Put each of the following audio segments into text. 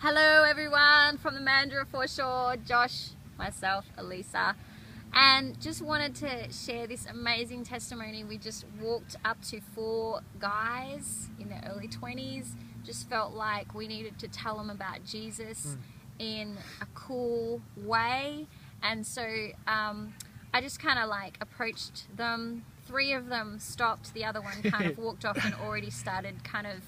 Hello everyone from the Mandurah for sure, Josh, myself, Elisa, and just wanted to share this amazing testimony. We just walked up to 4 guys in their early 20s, just felt like we needed to tell them about Jesus in a cool way, and so I just kind of like approached them. 3 of them stopped, the other one kind of walked off and already started kind of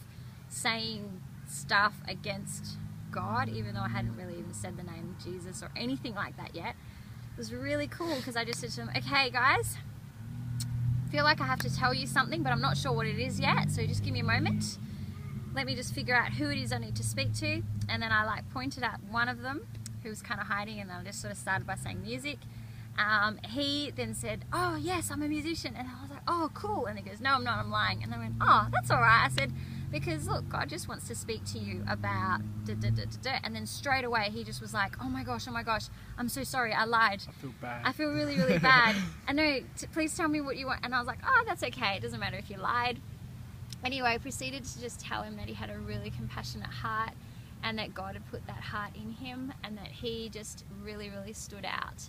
saying stuff against God, even though I hadn't really even said the name Jesus or anything like that yet. It was really cool because I just said to them, okay guys, I feel like I have to tell you something, but I'm not sure what it is yet, so just give me a moment. Let me just figure out who it is I need to speak to. And then I like pointed at one of them who was kind of hiding, and then I just sort of started by saying music. He then said, oh yes, I'm a musician. And I was like, oh cool. And he goes, no I'm not, I'm lying. And I went, oh that's alright. I said, because look, God just wants to speak to you about da, da, da, da, da. And then straight away he just was like, oh my gosh, I'm so sorry, I lied. I feel bad. I feel really, really bad. And no, please tell me what you want. And I was like, oh, that's okay, it doesn't matter if you lied. Anyway, I proceeded to just tell him that he had a really compassionate heart and that God had put that heart in him, and that he just really, really stood out,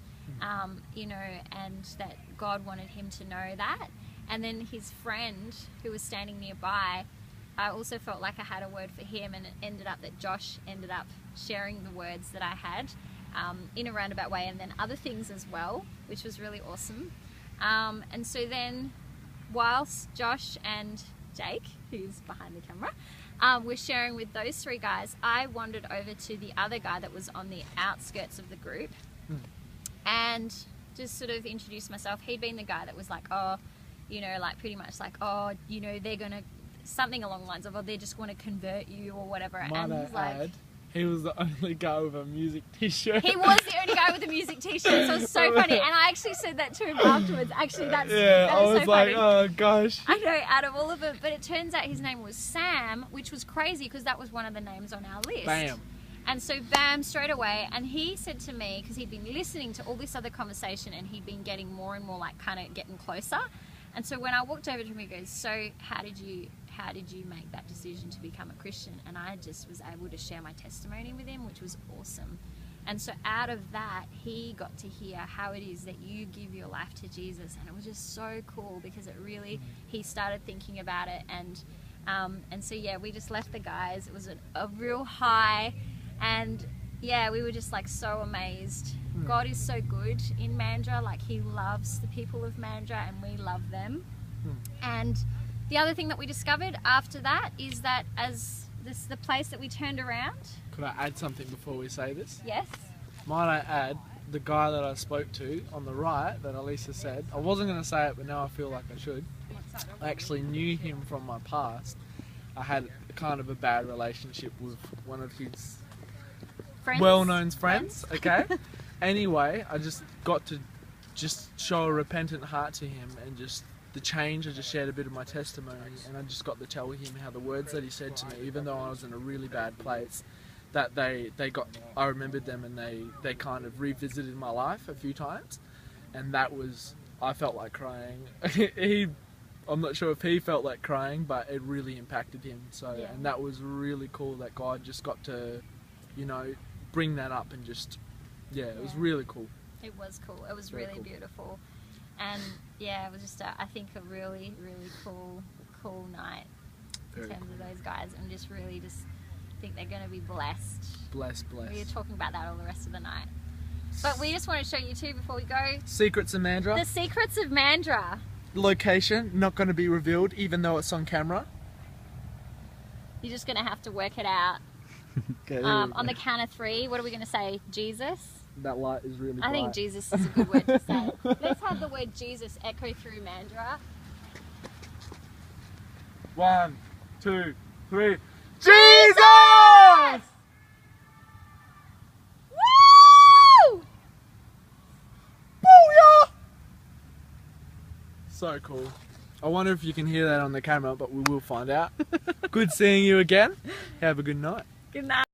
you know, and that God wanted him to know that. And then his friend who was standing nearby, I also felt like I had a word for him, and it ended up that Josh ended up sharing the words that I had in a roundabout way, and then other things as well, which was really awesome. And so then whilst Josh and Jake, who's behind the camera, were sharing with those 3 guys, I wandered over to the other guy that was on the outskirts of the group and just sort of introduced myself. He'd been the guy that was like, oh, you know, like pretty much like, oh, you know, they're gonna, something along the lines of, oh, they just want to convert you or whatever. Might and he's like, he was the only guy with a music t-shirt. he was the only guy with a music t-shirt, so it was so funny. And I actually said that to him afterwards. Actually, that I was so like, funny. oh gosh. I know, out of all of them, but it turns out his name was Sam, which was crazy because that was one of the names on our list. Bam. And so bam, straight away, and he said to me, because he'd been listening to all this other conversation and he'd been getting more and more like kind of getting closer. And so when I walked over to him, he goes, so how did you make that decision to become a Christian? And I just was able to share my testimony with him, which was awesome. And so out of that, he got to hear how it is that you give your life to Jesus, and it was just so cool because it really, he started thinking about it. And so yeah, we just left the guys. It was a real high, and yeah, we were just like so amazed. God is so good in Mandurah. Like, he loves the people of Mandurah and we love them. And the other thing that we discovered after that is that as this the place that we turned around. Could I add something before we say this? Yes. Might I add, the guy that I spoke to on the right that Elisa said, I wasn't going to say it, but now I feel like I should. I actually knew him from my past. I had kind of a bad relationship with one of his well-known friends, okay? Anyway, I just got to just show a repentant heart to him, and just the change. I just shared a bit of my testimony, and I just got to tell him how the words that he said to me, even though I was in a really bad place, that I remembered them, and they kind of revisited my life a few times, and that was, I felt like crying. I'm not sure if he felt like crying, but it really impacted him. So, yeah. And that was really cool that God just got to, you know, bring that up, and just, yeah, it was really cool. It was cool. It was Very really cool. Beautiful. And yeah, it was just, I think, a really, really cool night in terms of those guys, and just really just think they're going to be blessed. Blessed. We were talking about that all the rest of the night. But we just want to show you too, before we go, Secrets of Mandurah. the secrets of Mandurah. Location, not going to be revealed, even though it's on camera. You're just going to have to work it out. Okay, On the count of 3, what are we going to say? Jesus? that light is really bright. I think Jesus is a good word to say. Let's have the word Jesus echo through Mandurah. 1, 2, 3. Jesus! Woo! Booyah! So cool. I wonder if you can hear that on the camera, but we will find out. Good seeing you again. Have a good night. Good night.